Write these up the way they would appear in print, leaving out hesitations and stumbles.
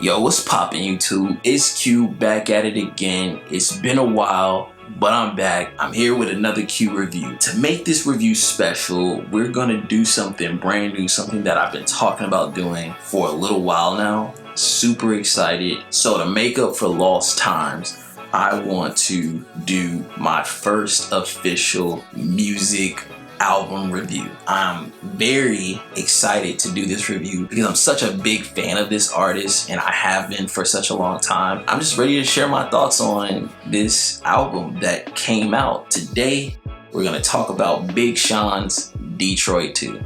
Yo, what's poppin' YouTube? It's Q back at it again. It's been a while, but I'm back. I'm here with another Q review. To make this review special, we're gonna do something brand new, something that I've been talking about doing for a little while now. Super excited. So to make up for lost times, I want to do my first official music album review. I'm very excited to do this review because I'm such a big fan of this artist and I have been for such a long time. I'm just ready to share my thoughts on this album that came out. Today, we're gonna talk about Big Sean's Detroit 2.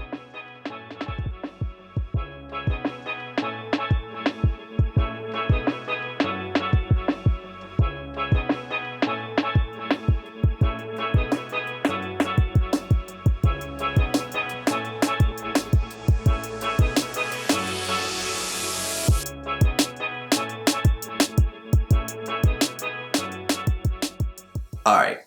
Alright,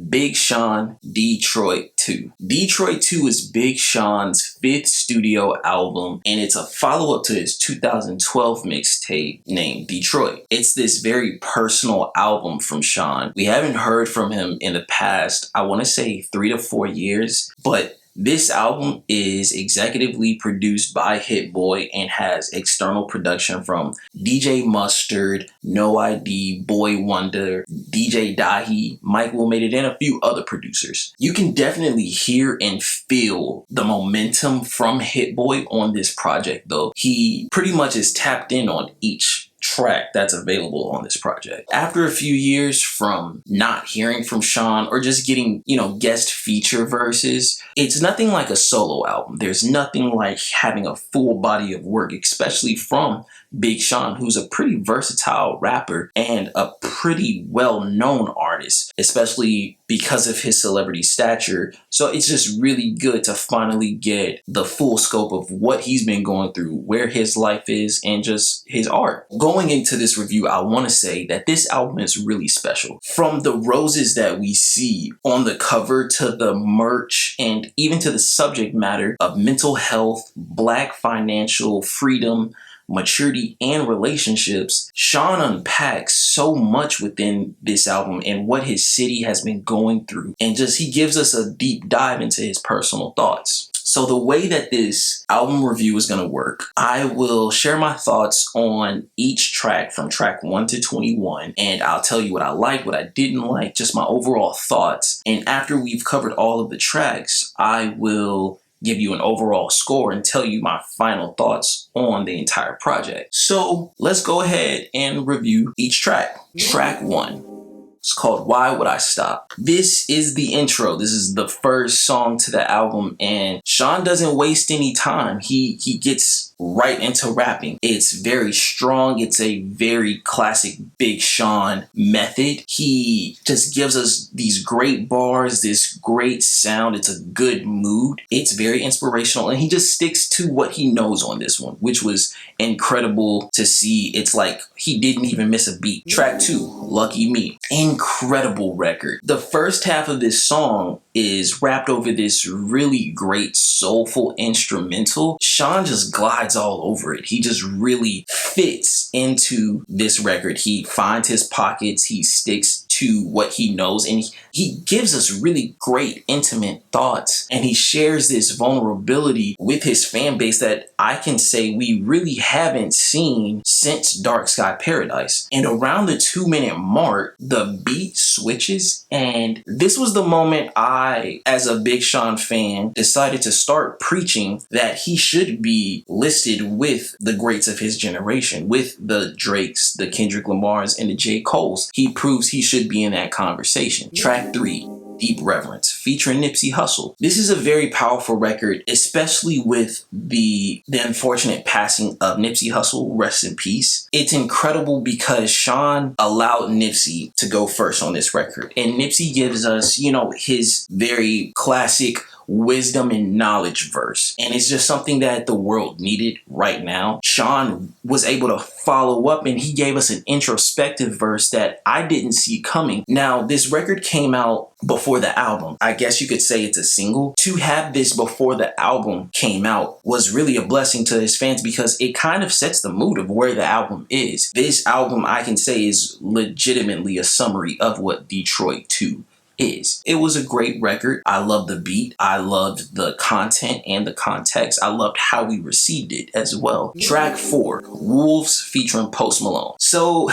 Big Sean, Detroit 2. Detroit 2 is Big Sean's 5th studio album, and it's a follow-up to his 2012 mixtape named Detroit. It's this very personal album from Sean. We haven't heard from him in the past, I want to say 3 to 4 years, but this album is executively produced by Hit Boy and has external production from DJ Mustard, No ID, Boy Wonder, DJ Dahi, Mike Will Made It, and a few other producers. You can definitely hear and feel the momentum from Hit Boy on this project though. He pretty much is tapped in on each track that's available on this project. After a few years from not hearing from Sean or just getting, guest feature verses, it's nothing like a solo album. There's nothing like having a full body of work, especially from Big Sean, who's a pretty versatile rapper and a pretty well-known artist, especially because of his celebrity stature. So it's just really good to finally get the full scope of what he's been going through, where his life is, and just his art. Going into this review, I want to say that this album is really special. From the roses that we see on the cover to the merch and even to the subject matter of mental health, Black financial freedom, maturity, and relationships, Sean unpacks so much within this album and what his city has been going through, and just he gives us a deep dive into his personal thoughts. So the way that this album review is going to work, I will share my thoughts on each track from track 1 to 21, and I'll tell you what I liked, what I didn't like, just my overall thoughts. And after we've covered all of the tracks, I will give you an overall score and tell you my final thoughts on the entire project. So let's go ahead and review each track. Track 1. It's called Why Would I Stop? This is the intro. This is the first song to the album, and Sean doesn't waste any time. He gets right into rapping. It's very strong. It's a very classic Big Sean method. He just gives us these great bars, this great sound. It's a good mood. It's very inspirational, and he just sticks to what he knows on this one, which was incredible to see. It's like he didn't even miss a beat. Track 2, Lucky Me. Incredible record. The first half of this song is wrapped over this really great soulful instrumental. Sean just glides all over it. He just really fits into this record. He finds his pockets, he sticks to what he knows, and he gives us really great intimate thoughts, and he shares this vulnerability with his fan base that I can say we really haven't seen since Dark Sky Paradise. And around the 2-minute mark, the beat switches, and this was the moment I, as a Big Sean fan, decided to start preaching that he should be listed with the greats of his generation, with the Drakes, the Kendrick Lamars, and the J. Coles. He proves he should be in that conversation. Track 3, Deep Reverence, featuring Nipsey Hussle. This is a very powerful record, especially with the unfortunate passing of Nipsey Hussle, rest in peace. It's incredible because Sean allowed Nipsey to go first on this record, and Nipsey gives us, his very classic wisdom and knowledge verse. And it's just something that the world needed right now. Sean was able to follow up and he gave us an introspective verse that I didn't see coming. Now, this record came out before the album. I guess you could say it's a single. To have this before the album came out was really a blessing to his fans because it kind of sets the mood of where the album is. This album, I can say, is legitimately a summary of what Detroit 2 is. It was a great record. I loved the beat. I loved the content and the context. I loved how we received it as well. Track 4, Wolves featuring Post Malone. So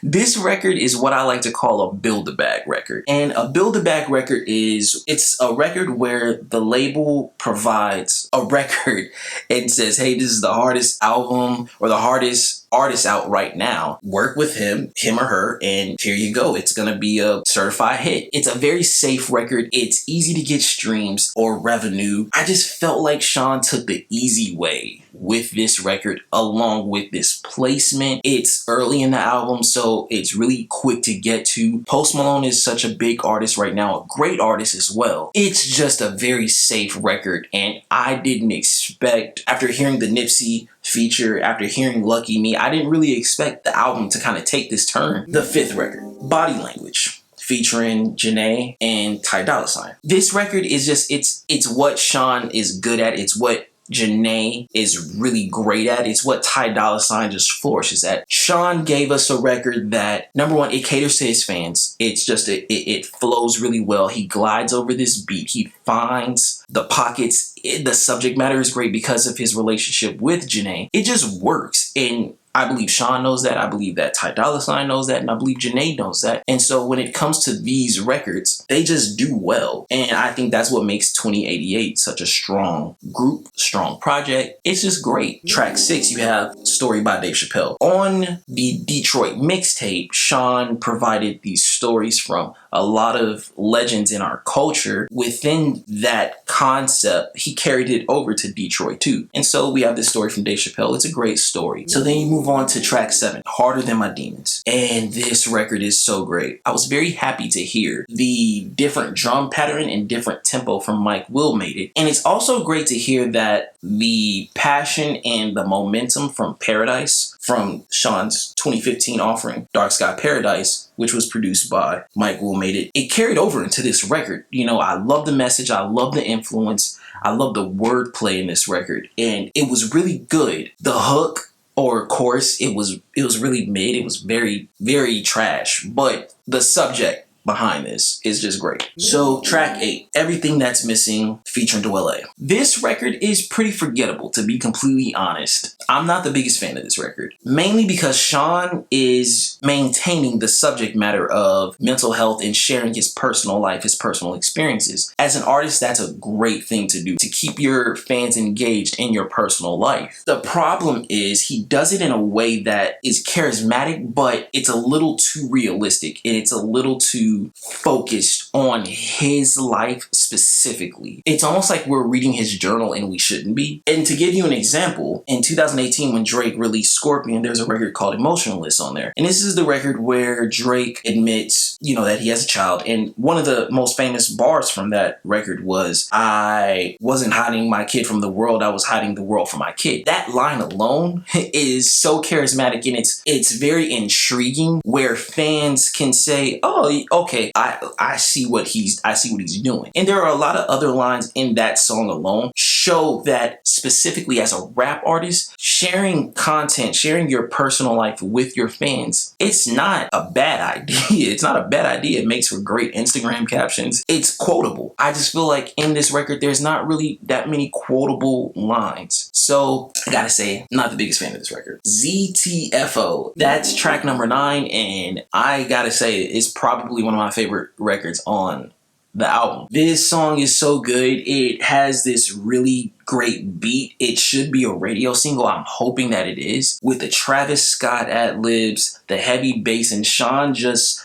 this record is what I like to call a build-a-bag record. And a build-a-bag record it's a record where the label provides a record and says, hey, this is the hardest album or the hardest artist out right now. Work with him or her, and here you go. It's gonna be a certified hit. It's a very safe record. It's easy to get streams or revenue. I just felt like Sean took the easy way with this record along with this placement. It's early in the album, so it's really quick to get to. Post Malone is such a big artist right now, a great artist as well. It's just a very safe record, and I didn't expect, after hearing the Nipsey feature, after hearing Lucky Me, I didn't really expect the album to kind of take this turn. The 5th record, Body Language, featuring Janae and Ty Dolla $ign. This record is just, it's what Sean is good at. It's what Janae is really great at. It's what Ty Dolla $ign just flourishes at. Sean gave us a record that, number one, it caters to his fans. It's just, it flows really well. He glides over this beat. He finds the pockets. The subject matter is great because of his relationship with Janae. It just works. And I believe Sean knows that. I believe that Ty Dolla $ign knows that. And I believe Janae knows that. And so when it comes to these records, they just do well. And I think that's what makes 2088 such a strong group, strong project. It's just great. Track 6, you have Story by Dave Chappelle. On the Detroit mixtape, Sean provided these stories from a lot of legends in our culture. Within that concept, he carried it over to Detroit 2. And so we have this story from Dave Chappelle. It's a great story. So then you move on to track 7, Harder Than My Demons. And this record is so great. I was very happy to hear the different drum pattern and different tempo from Mike Will made it. And it's also great to hear that the passion and the momentum from Paradise, from Sean's 2015 offering, Dark Sky Paradise, which was produced by Mike Will made it, it carried over into this record. You know, I love the message. I love the influence. I love the wordplay in this record. And it was really good. The hook or chorus, it was really mid. It was very, very trash. But the subject behind this is just great. So track 8, Everything That's Missing, featuring Dwelle. This record is pretty forgettable, to be completely honest. I'm not the biggest fan of this record, mainly because Sean is maintaining the subject matter of mental health and sharing his personal life, his personal experiences. As an artist, that's a great thing to do, to keep your fans engaged in your personal life. The problem is he does it in a way that is charismatic, but it's a little too realistic and it's a little too focused on his life specifically. It's almost like we're reading his journal and we shouldn't be. And to give you an example, in 2018 when Drake released Scorpion, there's a record called Emotionless on there. And this is the record where Drake admits, you know, that he has a child. And one of the most famous bars from that record was, I wasn't hiding my kid from the world, I was hiding the world from my kid. That line alone is so charismatic and it's very intriguing, where fans can say, oh, okay, I see what he's doing. And there are a lot of other lines in that song alone show that specifically as a rap artist, sharing content, sharing your personal life with your fans, it's not a bad idea. It's not a bad idea. It makes for great Instagram captions. It's quotable. I just feel like in this record, there's not really that many quotable lines. So I gotta say, not the biggest fan of this record. ZTFO, that's track number 9. And I gotta say, it's probably one of my favorite records on the album. This song is so good. It has this really great beat. It should be a radio single. I'm hoping that it is. With the Travis Scott ad-libs, the heavy bass, and Sean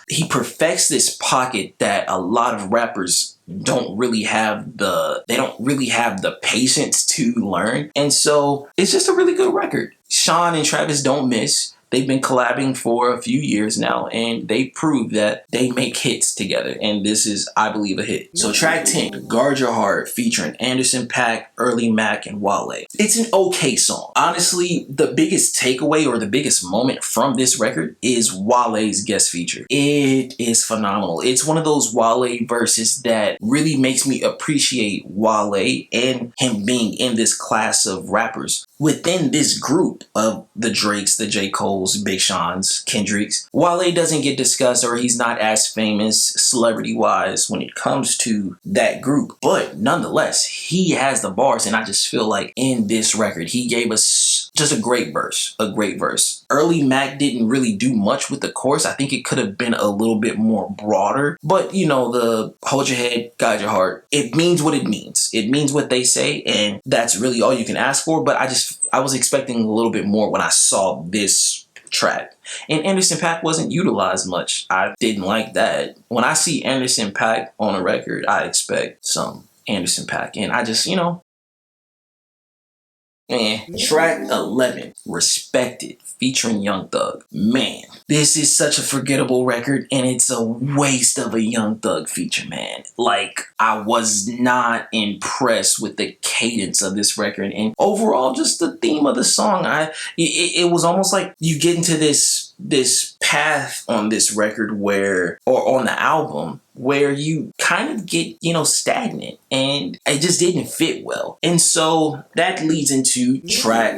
he perfects this pocket that a lot of rappers don't really have the patience to learn. And so it's just a really good record. Sean and Travis don't miss. They've been collabing for a few years now, and they proved that they make hits together. And this is, I believe, a hit. So track 10, Guard Your Heart, featuring Anderson .Paak, Early Mac, and Wale. It's an okay song. Honestly, the biggest takeaway or the biggest moment from this record is Wale's guest feature. It is phenomenal. It's one of those Wale verses that really makes me appreciate Wale and him being in this class of rappers. Within this group of the Drakes, the J. Cole's, Big Sean's, Kendrick's, Wale doesn't get discussed, or he's not as famous celebrity-wise when it comes to that group. But nonetheless, he has the bars, and I just feel like in this record, he gave us just a great verse, Early Mac didn't really do much with the chorus. I think it could have been a little bit more broader, but you know, the hold your head, guide your heart, it means what it means. It means what they say, and that's really all you can ask for. But I was expecting a little bit more when I saw this track. And Anderson .Paak wasn't utilized much. I didn't like that. When I see Anderson .Paak on a record, I expect some Anderson .Paak, and I just, you know, man. Track 11, Respected, featuring Young Thug. Man, this is such a forgettable record, and it's a waste of a Young Thug feature, man. Like, I was not impressed with the cadence of this record, and overall, just the theme of the song. It was almost like you get into this path on this record where, or on the album, where you kind of get, you know, stagnant, and it just didn't fit well. And so that leads into track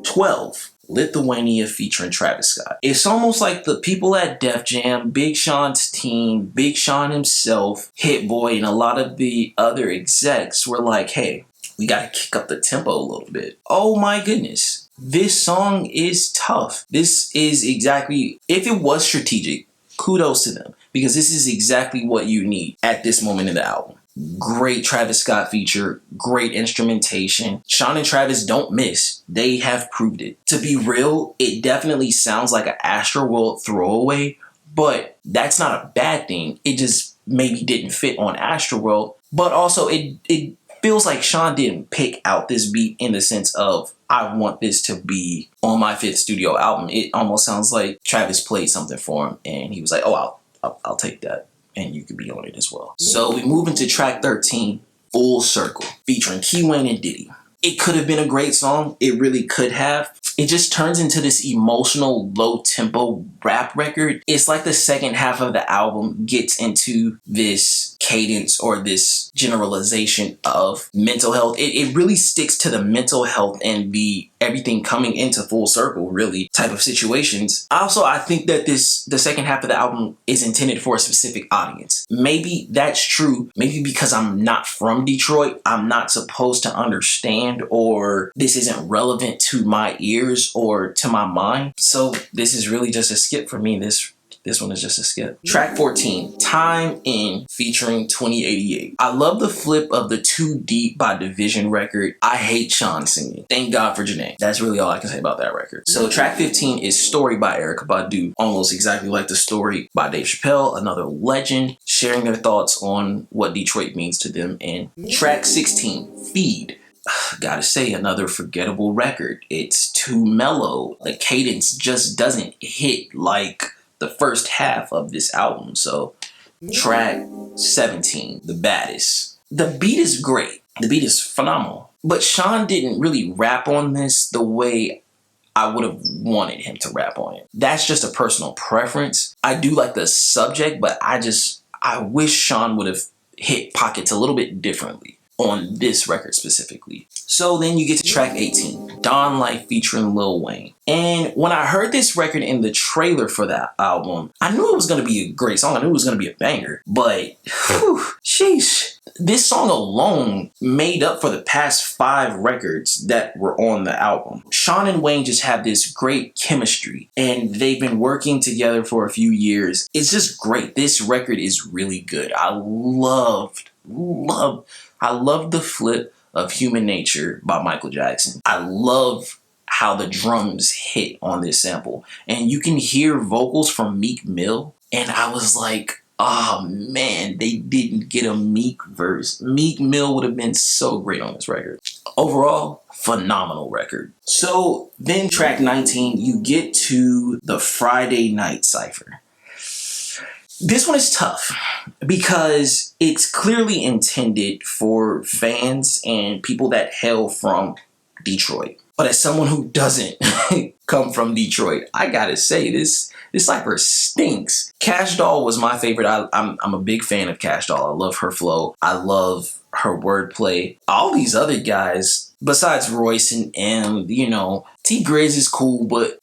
12, Lithuania, featuring Travis Scott. It's almost like the people at Def Jam, Big Sean's team, Big Sean himself, Hit Boy, and a lot of the other execs were like, hey, we gotta kick up the tempo a little bit. Oh my goodness. This song is tough. This is exactly, if it was strategic, kudos to them, because this is exactly what you need at this moment in the album. Great Travis Scott feature, great instrumentation. Sean and Travis don't miss. They have proved it. To be real, it definitely sounds like an Astroworld throwaway, but that's not a bad thing. It just maybe didn't fit on Astroworld, but also it feels like Sean didn't pick out this beat in the sense of, I want this to be on my 5th studio album. It almost sounds like Travis played something for him, and he was like, oh, I'll take that, and you could be on it as well. So we move into track 13, Full Circle, featuring Key Wayne and Diddy. It could have been a great song. It really could have. It just turns into this emotional, low-tempo rap record. It's like the second half of the album gets into this cadence or this generalization of mental health. It really sticks to the mental health and the everything coming into full circle, really, type of situations. Also, I think that the second half of the album is intended for a specific audience. Maybe that's true. Maybe because I'm not from Detroit, I'm not supposed to understand, or this isn't relevant to my ears or to my mind. So this is really just a skip for me. This one is just a skip. Track 14, Time In, featuring 2088. I love the flip of the Too Deep by Division record. I hate Sean singing. Thank God for Janae. That's really all I can say about that record. So track 15 is Story by Erykah Badu. Almost exactly like The Story by Dave Chappelle, another legend, sharing their thoughts on what Detroit means to them. And track 16, Feed. Gotta say, another forgettable record. It's too mellow. The cadence just doesn't hit like the first half of this album. So track 17, The Baddest. The beat is great. The beat is phenomenal. But Sean didn't really rap on this the way I would have wanted him to rap on it. That's just a personal preference. I do like the subject, but I wish Sean would have hit pockets a little bit differently on this record specifically. So then you get to track 18, Dawn Life, featuring Lil Wayne. And when I heard this record in the trailer for that album, I knew it was going to be a great song. I knew it was going to be a banger. But, sheesh. This song alone made up for the past 5 records that were on the album. Sean and Wayne just have this great chemistry, and they've been working together for a few years. It's just great. This record is really good. I love the flip of Human Nature by Michael Jackson. I love how the drums hit on this sample. And you can hear vocals from Meek Mill. And I was like, Oh man, they didn't get a Meek verse. Meek Mill would have been so great on this record. Overall, phenomenal record. So then track 19, you get to the Friday Night Cypher. This one is tough because it's clearly intended for fans and people that hail from Detroit. But as someone who doesn't come from Detroit, I gotta say this cipher stinks. Cash Doll was my favorite. I'm a big fan of Cash Doll. I love her flow. I love her wordplay. All these other guys, besides Royce and M, you know, T Grizz is cool, but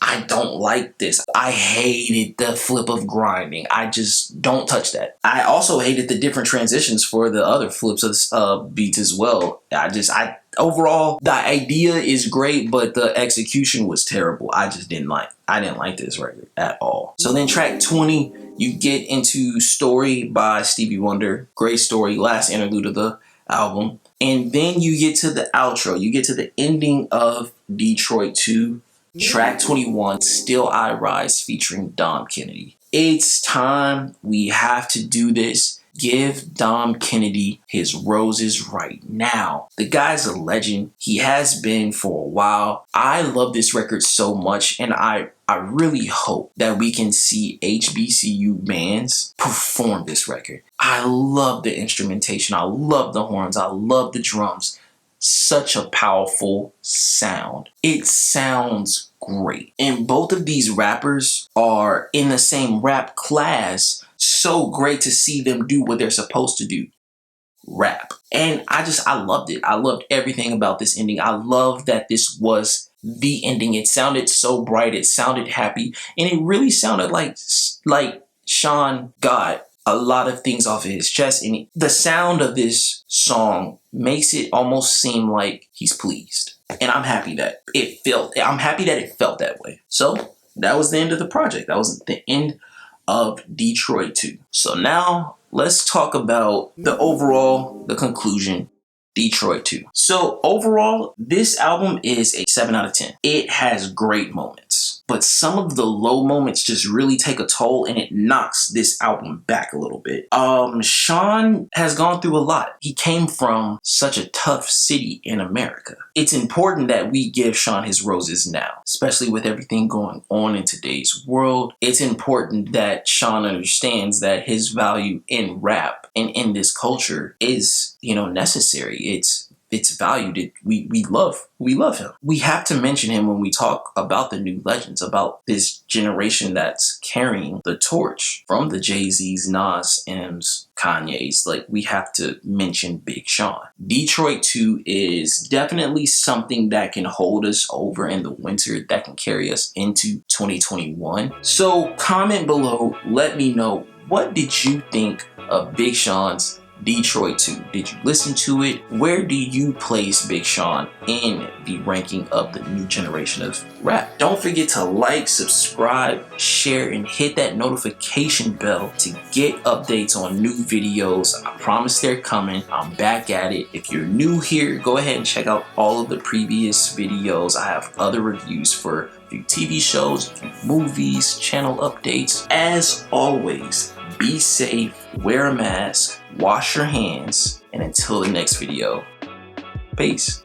I don't like this. I hated the flip of grinding. I just don't touch that. I also hated the different transitions for the other flips of beats as well. Overall, the idea is great, but the execution was terrible. I didn't like this record at all. So then track 20, you get into Story by Stevie Wonder. Great story, last interlude of the album. And then you get to the outro. You get to the ending of Detroit 2. Track 21, Still I Rise featuring Dom Kennedy. It's time. We have to do this. Give Dom Kennedy his roses right now. The guy's a legend. He has been for a while. I love this record so much, and I really hope that we can see HBCU bands perform this record. I love the instrumentation. I love the horns. I love the drums. Such a powerful sound. It sounds great. And both of these rappers are in the same rap class. So great to see them do what they're supposed to do. Rap. And I loved it. I loved everything about this ending. I love that this was the ending. It sounded so bright. It sounded happy. And it really sounded like Sean got a lot of things off of his chest, and the sound of this song makes it almost seem like he's pleased. And I'm happy that it felt that way. So that was the end of the project. That was the end of Detroit 2. So now let's talk about the conclusion, Detroit 2. So overall, this album is a 7 out of 10. It has great moments, but some of the low moments just really take a toll, and it knocks this album back a little bit. Sean has gone through a lot. He came from such a tough city in America. It's important that we give Sean his roses now, especially with everything going on in today's world. It's important that Sean understands that his value in rap and in this culture is, necessary. It's valued. We love him. We have to mention him when we talk about the new legends, about this generation that's carrying the torch from the Jay-Z's, Nas, M's, Kanye's. Like, we have to mention Big Sean. Detroit 2 is definitely something that can hold us over in the winter, that can carry us into 2021. So comment below, let me know, what did you think of Big Sean's Detroit 2? Did you listen to it? Where do you place Big Sean in the ranking of the new generation of rap? Don't forget to like, subscribe, share, and hit that notification bell to get updates on new videos. I promise they're coming. I'm back at it. If you're new here, go ahead and check out all of the previous videos. I have other reviews for a few TV shows, a few movies, channel updates. As always, be safe, wear a mask, wash your hands, and until the next video, peace.